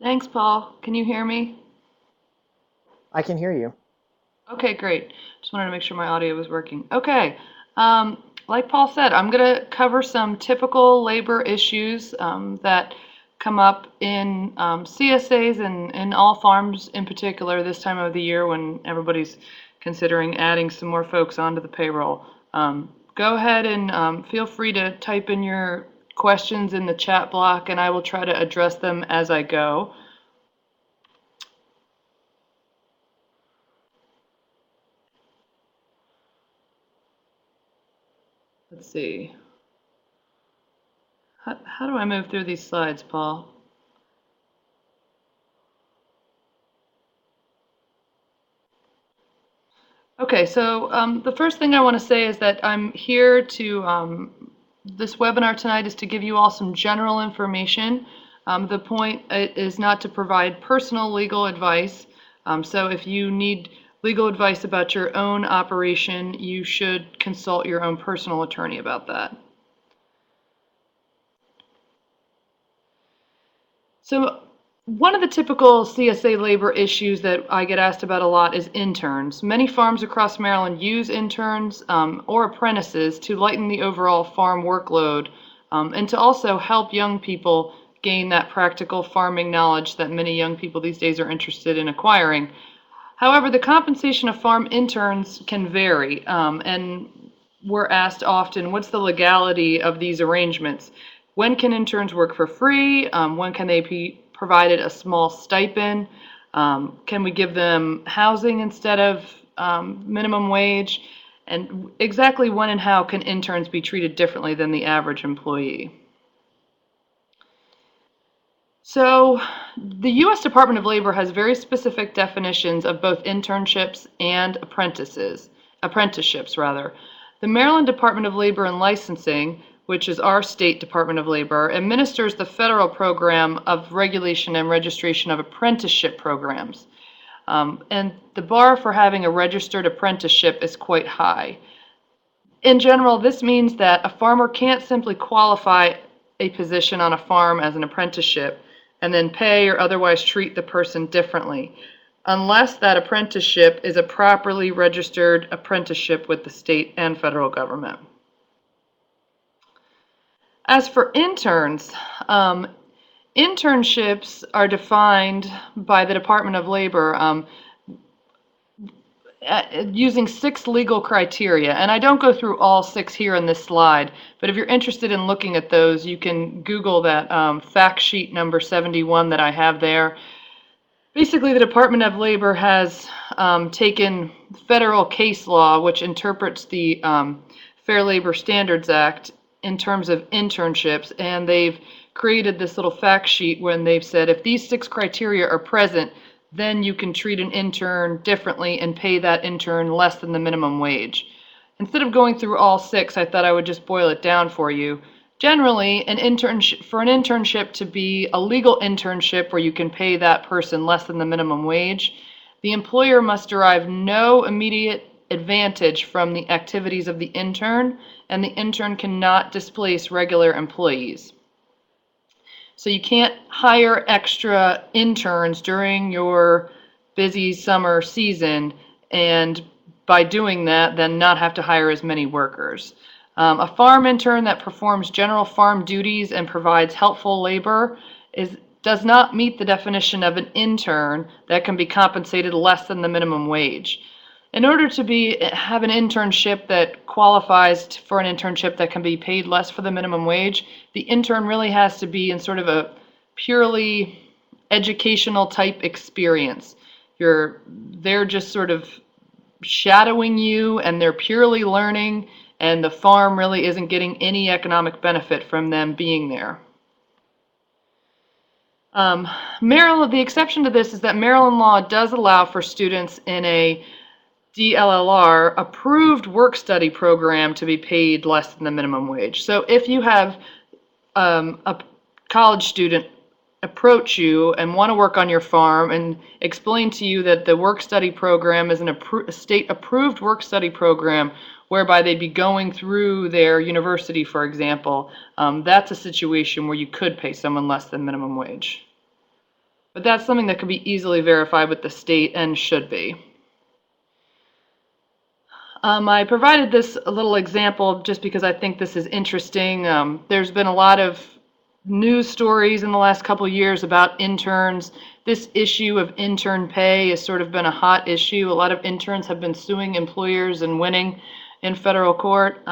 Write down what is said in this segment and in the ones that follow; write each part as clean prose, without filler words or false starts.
Thanks, Paul. Can you hear me? I can hear you. Okay, great. Just wanted to make sure my audio was working. Okay. Like Paul said, I'm going to cover some typical labor issues that come up in CSAs and all farms in particular this time of the year when everybody's considering adding some more folks onto the payroll. Go ahead and feel free to type in your questions in the chat block, and I will try to address them as I go. Let's see. How do I move through these slides, Paul? Okay, so the first thing I want to say is that I'm here to, this webinar tonight is to give you all some general information. The point is not to provide personal legal advice. So if you need legal advice about your own operation, you should consult your own personal attorney about that. So one of the typical CSA labor issues that I get asked about a lot is interns. Many farms across Maryland use interns or apprentices to lighten the overall farm workload and to also help young people gain that practical farming knowledge that many young people these days are interested in acquiring. However, the compensation of farm interns can vary, and we're asked often, what's the legality of these arrangements? When can interns work for free? When can they be provided a small stipend? Can we give them housing instead of minimum wage? And exactly when and how can interns be treated differently than the average employee? So the U.S. Department of Labor has very specific definitions of both internships and apprenticeships rather. The Maryland Department of Labor and Licensing, which is our state Department of Labor, administers the federal program of regulation and registration of apprenticeship programs. And the bar for having a registered apprenticeship is quite high. In general, this means that a farmer can't simply qualify a position on a farm as an apprenticeship and then pay or otherwise treat the person differently, unless that apprenticeship is a properly registered apprenticeship with the state and federal government. As for interns, internships are defined by the Department of Labor using 6 legal criteria, and I don't go through all 6 here in this slide, but if you're interested in looking at those, you can Google that fact sheet number 71 that I have there. Basically, the Department of Labor has taken federal case law, which interprets the Fair Labor Standards Act in terms of internships, and they've created this little fact sheet when they've said if these 6 criteria are present, then you can treat an intern differently and pay that intern less than the minimum wage. Instead of going through all 6, I thought I would just boil it down for you. Generally, for an internship to be a legal internship where you can pay that person less than the minimum wage, the employer must derive no immediate advantage from the activities of the intern, and the intern cannot displace regular employees. So you can't hire extra interns during your busy summer season and by doing that then not have to hire as many workers. A farm intern that performs general farm duties and provides helpful labor does not meet the definition of an intern that can be compensated less than the minimum wage. In order to have an internship that qualifies for an internship that can be paid less for the minimum wage, the intern really has to be in sort of a purely educational type experience. They're just sort of shadowing you and they're purely learning, and the farm really isn't getting any economic benefit from them being there. Maryland, the exception to this is that Maryland law does allow for students in a DLLR approved work-study program to be paid less than the minimum wage. So if you have a college student approach you and want to work on your farm and explain to you that the work-study program is a state-approved work-study program whereby they'd be going through their university, for example, that's a situation where you could pay someone less than minimum wage. But that's something that could be easily verified with the state and should be. I provided this a little example just because I think this is interesting. There's been a lot of news stories in the last couple of years about interns. This issue of intern pay has sort of been a hot issue. A lot of interns have been suing employers and winning in federal court.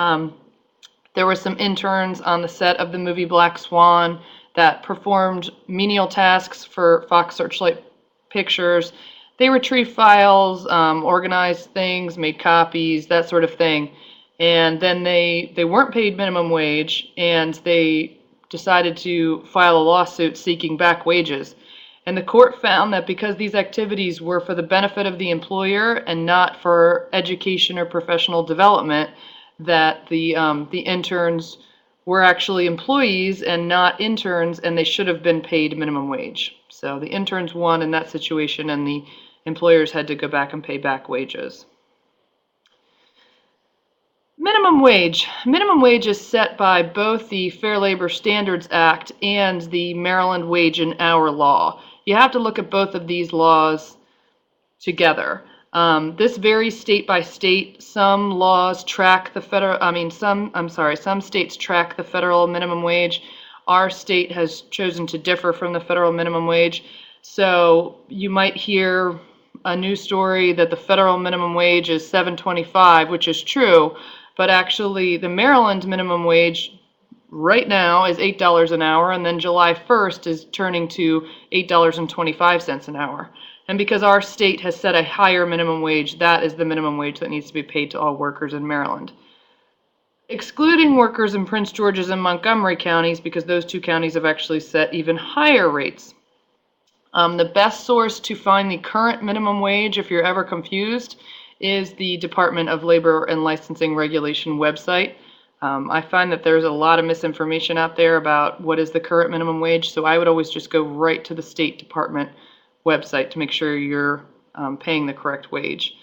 There were some interns on the set of the movie Black Swan that performed menial tasks for Fox Searchlight Pictures. They retrieved files, organized things, made copies, that sort of thing. And then they weren't paid minimum wage, and they decided to file a lawsuit seeking back wages. And the court found that because these activities were for the benefit of the employer and not for education or professional development, that the interns were actually employees and not interns, and they should have been paid minimum wage. So the interns won in that situation, and the employers had to go back and pay back wages. Minimum wage. Minimum wage is set by both the Fair Labor Standards Act and the Maryland Wage and Hour Law. You have to look at both of these laws together. This varies state by state. Some laws track the some states track the federal minimum wage. Our state has chosen to differ from the federal minimum wage. So you might hear a news story that the federal minimum wage is $7.25, which is true, but actually the Maryland minimum wage right now is $8 an hour, and then July 1st is turning to $8.25 an hour. And because our state has set a higher minimum wage, that is the minimum wage that needs to be paid to all workers in Maryland. Excluding workers in Prince George's and Montgomery counties, because those two counties have actually set even higher rates. The best source to find the current minimum wage, if you're ever confused, is the Department of Labor and Licensing Regulation website. I find that there's a lot of misinformation out there about what is the current minimum wage, so I would always just go right to the State Department website to make sure you're paying the correct wage.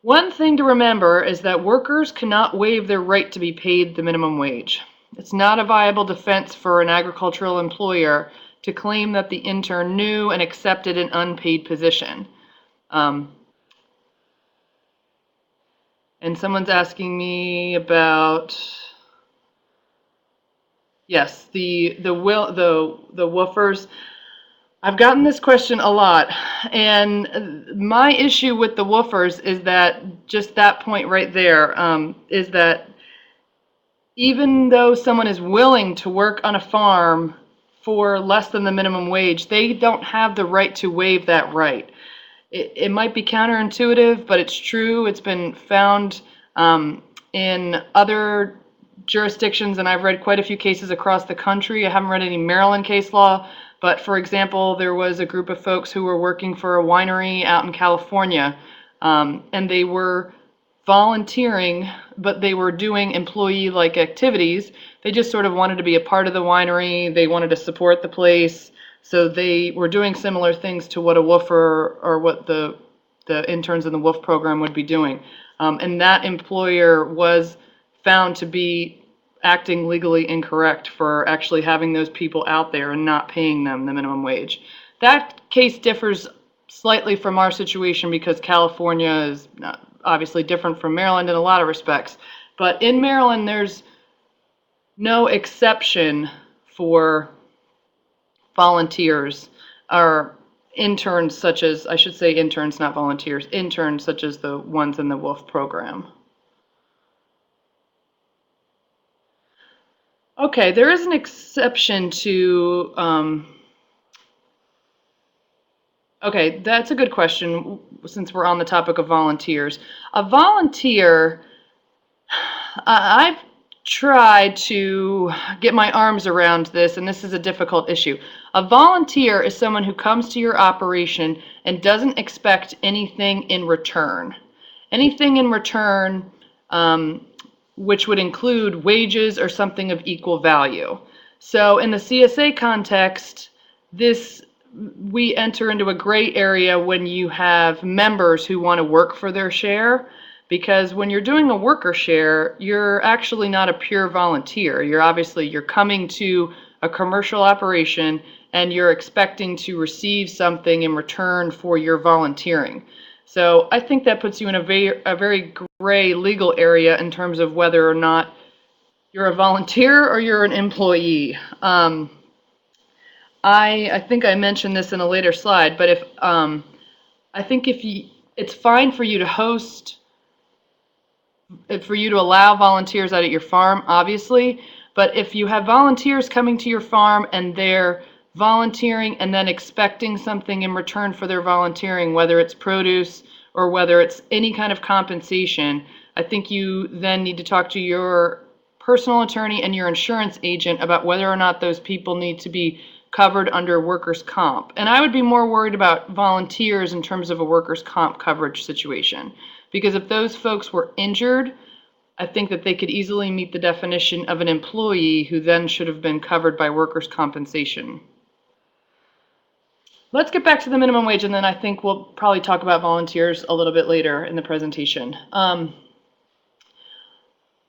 One thing to remember is that workers cannot waive their right to be paid the minimum wage. It's not a viable defense for an agricultural employer to claim that the intern knew and accepted an unpaid position. And someone's asking me about, yes, the woofers. I've gotten this question a lot, and my issue with the woofers is that just that point right there is that even though someone is willing to work on a farm for less than the minimum wage, they don't have the right to waive that right. It might be counterintuitive, but it's true. It's been found in other jurisdictions, and I've read quite a few cases across the country. I haven't read any Maryland case law, but for example, there was a group of folks who were working for a winery out in California, and they were volunteering, but they were doing employee-like activities. They just sort of wanted to be a part of the winery. They wanted to support the place. So they were doing similar things to what a woofer or what the interns in the WOOF program would be doing. And that employer was found to be acting legally incorrect for actually having those people out there and not paying them the minimum wage. That case differs slightly from our situation because California is obviously different from Maryland in a lot of respects. But in Maryland, there's no exception for volunteers or interns such as, I should say interns, not volunteers, interns such as the ones in the WOOF program. Okay, there is an exception to, okay, that's a good question since we're on the topic of volunteers. A volunteer, I've tried to get my arms around this, and this is a difficult issue. A volunteer is someone who comes to your operation and doesn't expect anything in return. Anything in return, which would include wages or something of equal value. So in the CSA context, we enter into a gray area when you have members who want to work for their share, because when you're doing a worker share, you're actually not a pure volunteer. You're coming to a commercial operation and you're expecting to receive something in return for your volunteering. So I think that puts you in a very gray legal area in terms of whether or not you're a volunteer or you're an employee. I think I mentioned this in a later slide, but I think it's fine for you to host, for you to allow volunteers out at your farm, obviously, but if you have volunteers coming to your farm and they're volunteering and then expecting something in return for their volunteering, whether it's produce or whether it's any kind of compensation, I think you then need to talk to your personal attorney and your insurance agent about whether or not those people need to be covered under workers' comp. And I would be more worried about volunteers in terms of a workers' comp coverage situation. Because if those folks were injured, I think that they could easily meet the definition of an employee who then should have been covered by workers' compensation. Let's get back to the minimum wage, and then I think we'll probably talk about volunteers a little bit later in the presentation.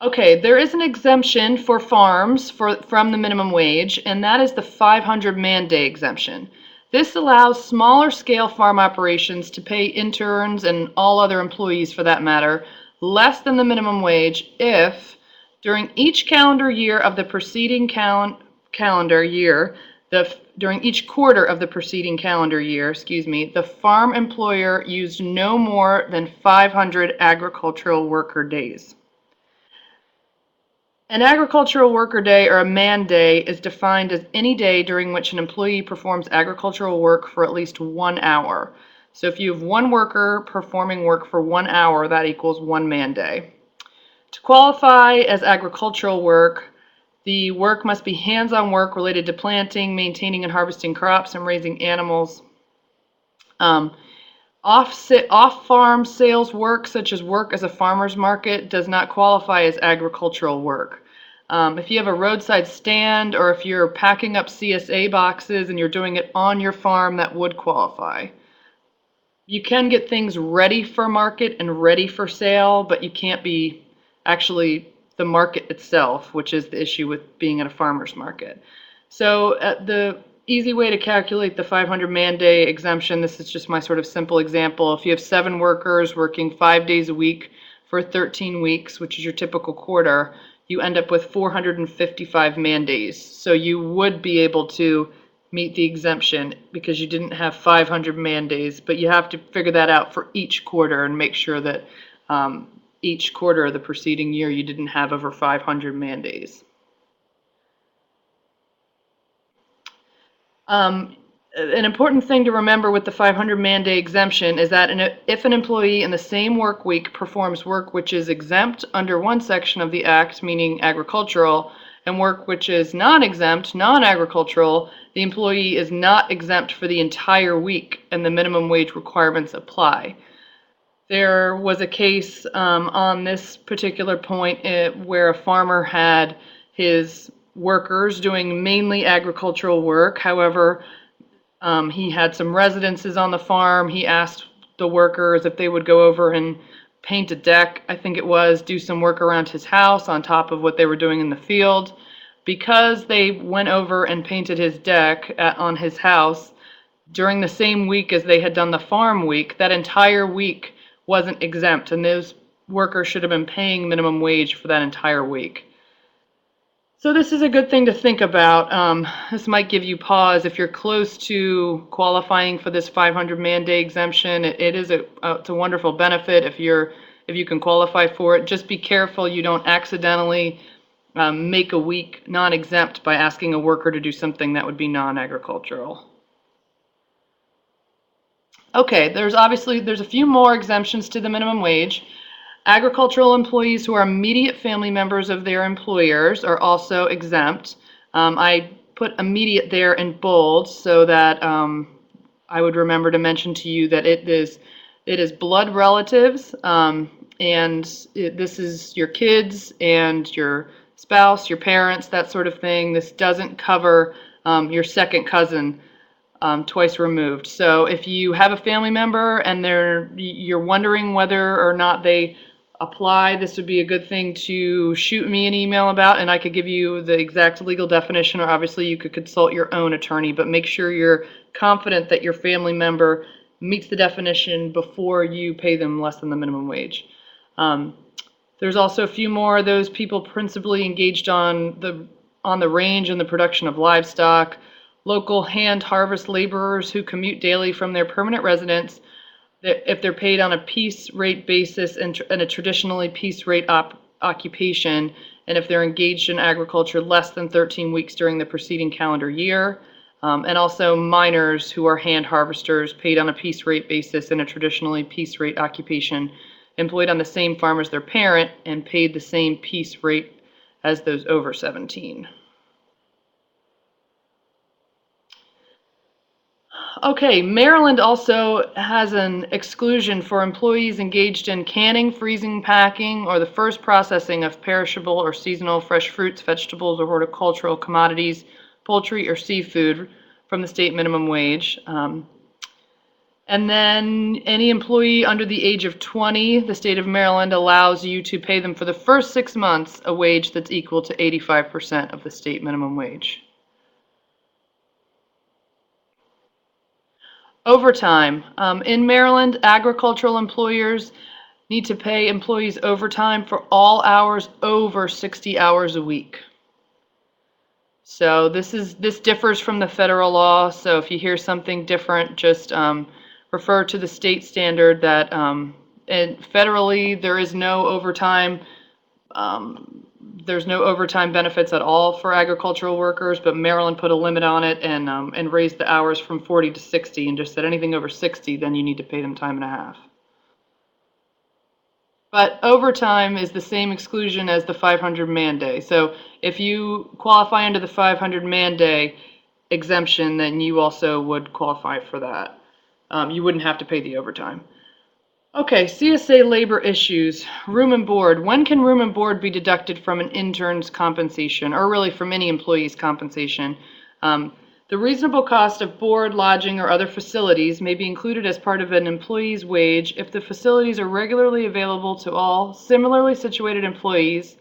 Okay, there is an exemption for farms from the minimum wage, and that is the 500 man-day exemption. This allows smaller scale farm operations to pay interns and all other employees for that matter less than the minimum wage if during each calendar year of the preceding calendar year, during each quarter of the preceding calendar year, the farm employer used no more than 500 agricultural worker days. An agricultural worker day or a man day is defined as any day during which an employee performs agricultural work for at least 1 hour. So if you have one worker performing work for 1 hour, that equals 1 man day. To qualify as agricultural work, the work must be hands-on work related to planting, maintaining and harvesting crops, and raising animals. Off-farm sales work, such as work as a farmer's market, does not qualify as agricultural work. If you have a roadside stand or if you're packing up CSA boxes and you're doing it on your farm, that would qualify. You can get things ready for market and ready for sale, but you can't be actually the market itself, which is the issue with being at a farmer's market. So the easy way to calculate the 500 man-day exemption, this is just my sort of simple example. If you have 7 workers working 5 days a week for 13 weeks, which is your typical quarter, you end up with 455 man days. So you would be able to meet the exemption because you didn't have 500 man days, but you have to figure that out for each quarter and make sure that each quarter of the preceding year you didn't have over 500 man days. An important thing to remember with the 500 man-day exemption is that if an employee in the same work week performs work which is exempt under one section of the Act, meaning agricultural, and work which is non-exempt, non-agricultural, the employee is not exempt for the entire week and the minimum wage requirements apply. There was a case on this particular point where a farmer had his workers doing mainly agricultural work. However, he had some residences on the farm. He asked the workers if they would go over and paint a deck, I think it was, do some work around his house on top of what they were doing in the field. Because they went over and painted his deck on his house during the same week as they had done the farm week, that entire week wasn't exempt, and those workers should have been paying minimum wage for that entire week. So this is a good thing to think about. This might give you pause if you're close to qualifying for this 500 man-day exemption. It's a wonderful benefit if you can qualify for it. Just be careful you don't accidentally make a week non-exempt by asking a worker to do something that would be non-agricultural. Okay, there's a few more exemptions to the minimum wage. Agricultural employees who are immediate family members of their employers are also exempt. I put immediate there in bold so that I would remember to mention to you that it is blood relatives, and this is your kids and your spouse, your parents, that sort of thing. This doesn't cover your second cousin twice removed. So if you have a family member and you're wondering whether or not they apply, this would be a good thing to shoot me an email about, and I could give you the exact legal definition, or obviously you could consult your own attorney, but make sure you're confident that your family member meets the definition before you pay them less than the minimum wage. There's also a few more of those people principally engaged on the range and the production of livestock, local hand harvest laborers who commute daily from their permanent residence, if they're paid on a piece rate basis and a traditionally piece rate occupation, and if they're engaged in agriculture less than 13 weeks during the preceding calendar year, and also miners who are hand harvesters paid on a piece rate basis in a traditionally piece rate occupation, employed on the same farm as their parent and paid the same piece rate as those over 17. Okay, Maryland also has an exclusion for employees engaged in canning, freezing, packing, or the first processing of perishable or seasonal fresh fruits, vegetables, or horticultural commodities, poultry, or seafood from the state minimum wage. And then any employee under the age of 20, the state of Maryland allows you to pay them for the first 6 months a wage that's equal to 85% of the state minimum wage. Overtime. In Maryland, agricultural employers need to pay employees overtime for all hours over 60 hours a week. So this differs from the federal law. So if you hear something different, just refer to the state standard that and federally there is no overtime. There's no overtime benefits at all for agricultural workers, but Maryland put a limit on it and raised the hours from 40 to 60 and just said anything over 60, then you need to pay them time and a half. But overtime is the same exclusion as the 500 man day. So if you qualify under the 500 man day exemption, then you also would qualify for that. You wouldn't have to pay the overtime. Okay, CSA labor issues, room and board. When can room and board be deducted from an intern's compensation, or really from any employee's compensation? The reasonable cost of board, lodging, or other facilities may be included as part of an employee's wage if the facilities are regularly available to all similarly situated employees,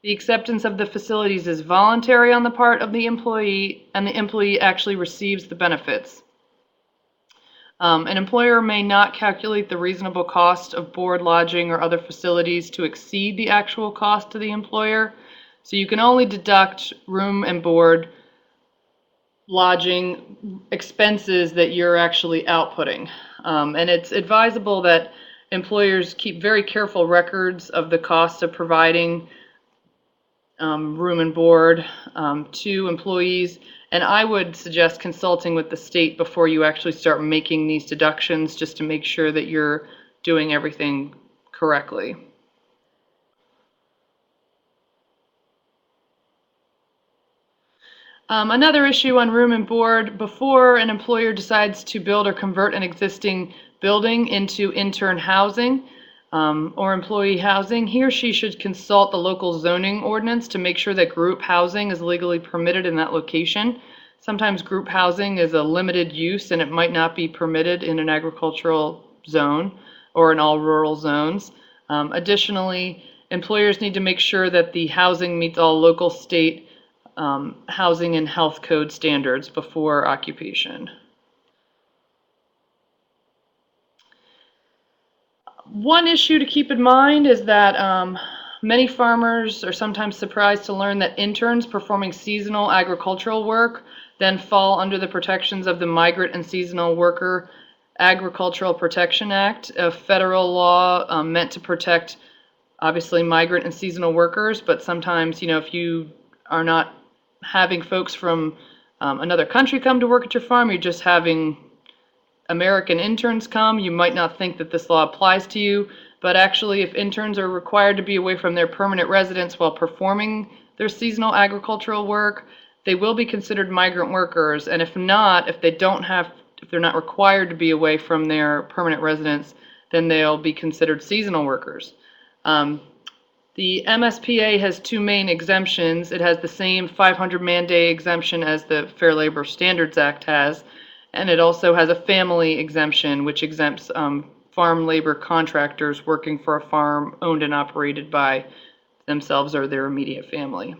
the acceptance of the facilities is voluntary on the part of the employee, and the employee actually receives the benefits. An employer may not calculate the reasonable cost of board, lodging, or other facilities to exceed the actual cost to the employer. So you can only deduct room and board, lodging expenses that you're actually outputting. And it's advisable that employers keep very careful records of the cost of providing room and board to employees. And I would suggest consulting with the state before you actually start making these deductions, just to make sure that you're doing everything correctly. Another issue on room and board: before an employer decides to build or convert an existing building into intern housing or employee housing, he or she should consult the local zoning ordinance to make sure that group housing is legally permitted in that location. Sometimes group housing is a limited use and it might not be permitted in an agricultural zone or in all rural zones. Additionally, employers need to make sure that the housing meets all local, state housing and health code standards before occupation. One issue to keep in mind is that many farmers are sometimes surprised to learn that interns performing seasonal agricultural work then fall under the protections of the Migrant and Seasonal Worker Agricultural Protection Act, a federal law meant to protect, obviously, migrant and seasonal workers, but sometimes, if you are not having folks from another country come to work at your farm, you're just having American interns come, you might not think that this law applies to you, but actually if interns are required to be away from their permanent residence while performing their seasonal agricultural work, they will be considered migrant workers, and if they're not required to be away from their permanent residence, then they'll be considered seasonal workers. The MSPA has two main exemptions. It has the same 500 man day exemption as the Fair Labor Standards Act has, and it also has a family exemption, which exempts farm labor contractors working for a farm owned and operated by themselves or their immediate family.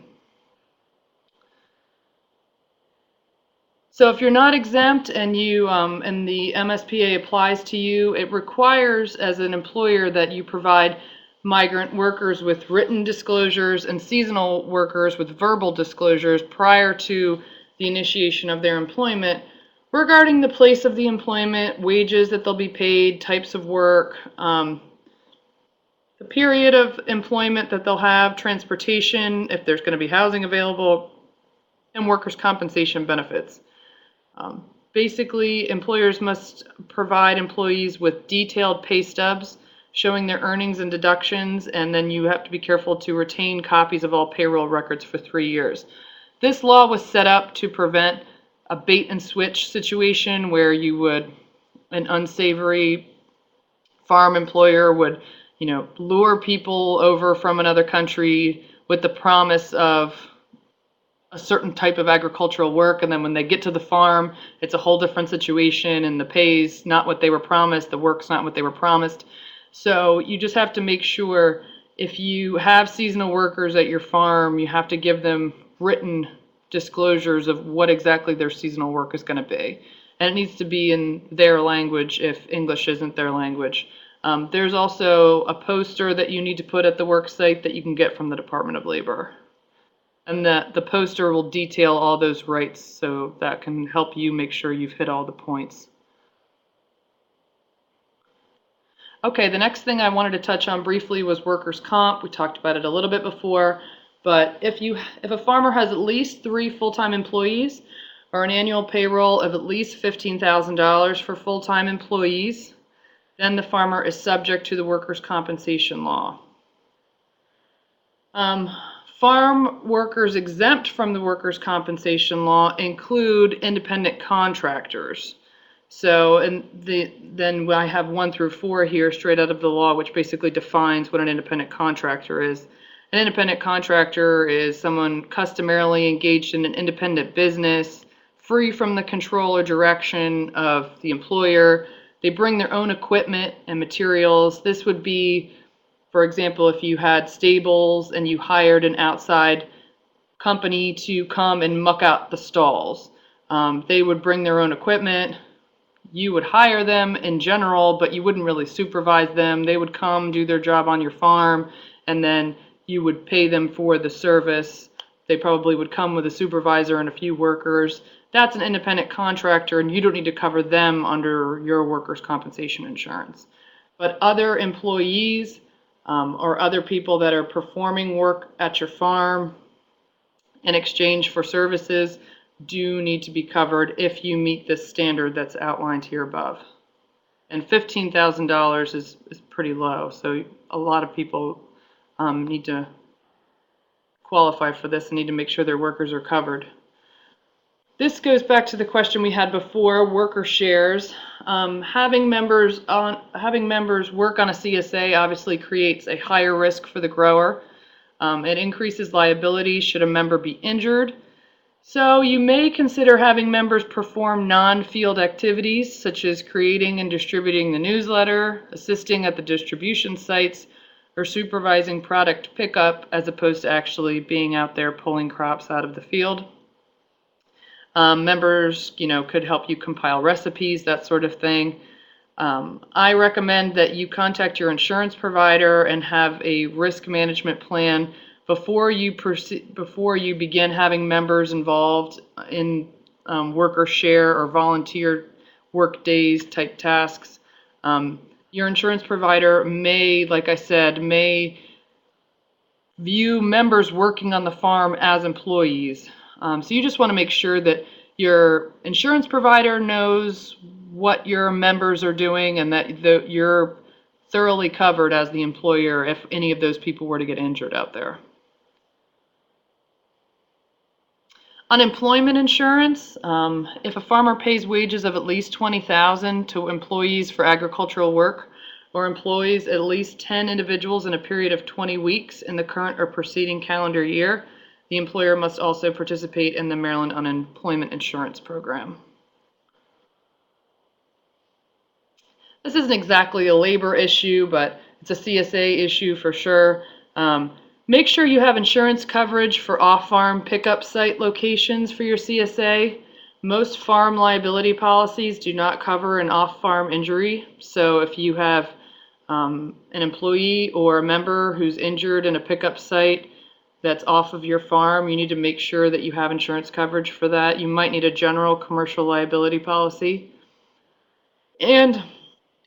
So if you're not exempt and and the MSPA applies to you, it requires as an employer that you provide migrant workers with written disclosures and seasonal workers with verbal disclosures prior to the initiation of their employment regarding the place of the employment, wages that they'll be paid, types of work, the period of employment that they'll have, transportation, if there's going to be housing available, and workers' compensation benefits. Basically, employers must provide employees with detailed pay stubs showing their earnings and deductions, and then you have to be careful to retain copies of all payroll records for 3 years. This law was set up to prevent a bait and switch situation where an unsavory farm employer would, lure people over from another country with the promise of a certain type of agricultural work, and then when they get to the farm, it's a whole different situation, and the pay's not what they were promised, the work's not what they were promised. So you just have to make sure if you have seasonal workers at your farm, you have to give them written disclosures of what exactly their seasonal work is going to be. And it needs to be in their language if English isn't their language. There's also a poster that you need to put at the work site that you can get from the Department of Labor. And the poster will detail all those rights, so that can help you make sure you've hit all the points. Okay, the next thing I wanted to touch on briefly was workers' comp. We talked about it a little bit before, but if a farmer has at least 3 full-time employees or an annual payroll of at least $15,000 for full-time employees, then the farmer is subject to the workers' compensation law. Farm workers exempt from the workers' compensation law include independent contractors. So, then I have 1 through 4 here straight out of the law, which basically defines what an independent contractor is. An independent contractor is someone customarily engaged in an independent business, free from the control or direction of the employer. They bring their own equipment and materials. This would be, for example, if you had stables and you hired an outside company to come and muck out the stalls. They would bring their own equipment. You would hire them in general, but you wouldn't really supervise them. They would come do their job on your farm, and then you would pay them for the service. They probably would come with a supervisor and a few workers. That's an independent contractor, and you don't need to cover them under your workers' compensation insurance. But other employees or other people that are performing work at your farm in exchange for services do need to be covered if you meet this standard that's outlined here above. And $15,000 is pretty low, so a lot of people need to qualify for this and need to make sure their workers are covered. This goes back to the question we had before, worker shares. Having members work on a CSA obviously creates a higher risk for the grower. It increases liability should a member be injured. So you may consider having members perform non-field activities such as creating and distributing the newsletter, assisting at the distribution sites, or supervising product pickup as opposed to actually being out there pulling crops out of the field. Members, could help you compile recipes, that sort of thing. I recommend that you contact your insurance provider and have a risk management plan before you begin having members involved in worker share or volunteer work days type tasks. Your insurance provider may, like I said, view members working on the farm as employees. So you just want to make sure that your insurance provider knows what your members are doing and that you're thoroughly covered as the employer if any of those people were to get injured out there. Unemployment insurance, if a farmer pays wages of at least $20,000 to employees for agricultural work or employs at least 10 individuals in a period of 20 weeks in the current or preceding calendar year, the employer must also participate in the Maryland Unemployment Insurance Program. This isn't exactly a labor issue, but it's a CSA issue for sure. Make sure you have insurance coverage for off-farm pickup site locations for your CSA. Most farm liability policies do not cover an off-farm injury. So if you have an employee or a member who's injured in a pickup site that's off of your farm, you need to make sure that you have insurance coverage for that. You might need a general commercial liability policy. And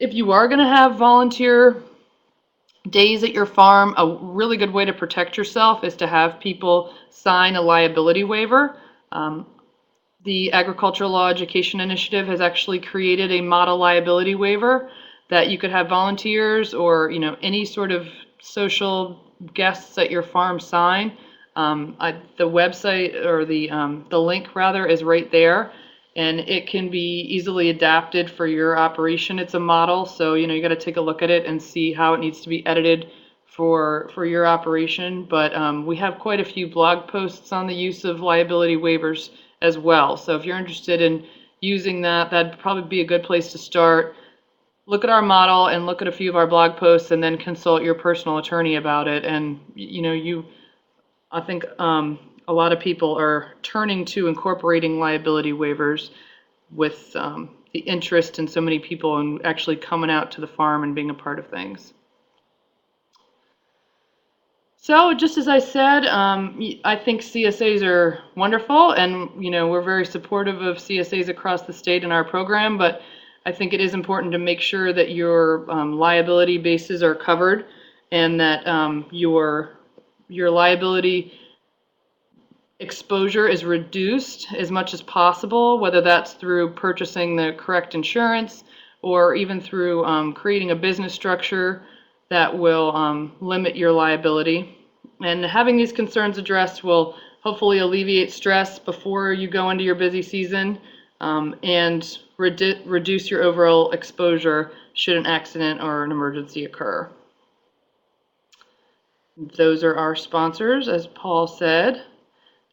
if you are going to have volunteer days at your farm, a really good way to protect yourself is to have people sign a liability waiver. The Agricultural Law Education Initiative has actually created a model liability waiver that you could have volunteers or any sort of social guests at your farm sign. The website or the link rather is right there, and it can be easily adapted for your operation. It's a model, so you got to take a look at it and see how it needs to be edited for your operation. But we have quite a few blog posts on the use of liability waivers as well. So if you're interested in using that, that'd probably be a good place to start. Look at our model and look at a few of our blog posts, and then consult your personal attorney about it. And I think a lot of people are turning to incorporating liability waivers with the interest in so many people and actually coming out to the farm and being a part of things. So just as I said, I think CSAs are wonderful, and we're very supportive of CSAs across the state in our program, but I think it is important to make sure that your liability bases are covered and that your liability exposure is reduced as much as possible, whether that's through purchasing the correct insurance or even through creating a business structure that will limit your liability. And having these concerns addressed will hopefully alleviate stress before you go into your busy season and reduce your overall exposure should an accident or an emergency occur. Those are our sponsors, as Paul said.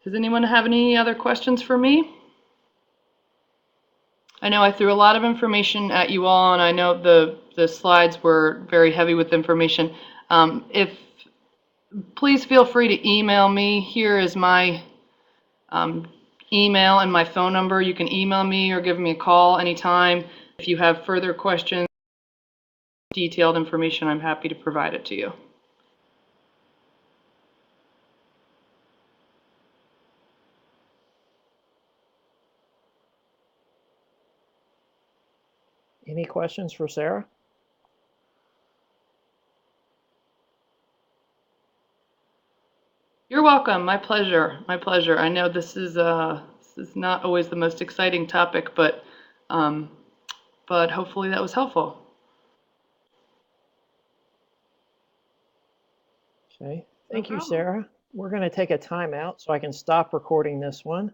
Does anyone have any other questions for me? I know I threw a lot of information at you all, and I know the slides were very heavy with information. Please feel free to email me. Here is my email and my phone number. You can email me or give me a call anytime. If you have further questions, detailed information, I'm happy to provide it to you. Any questions for Sarah? You're welcome. My pleasure. My pleasure. I know this is not always the most exciting topic, but hopefully that was helpful. Okay. Thank you, Sarah. We're going to take a timeout so I can stop recording this one.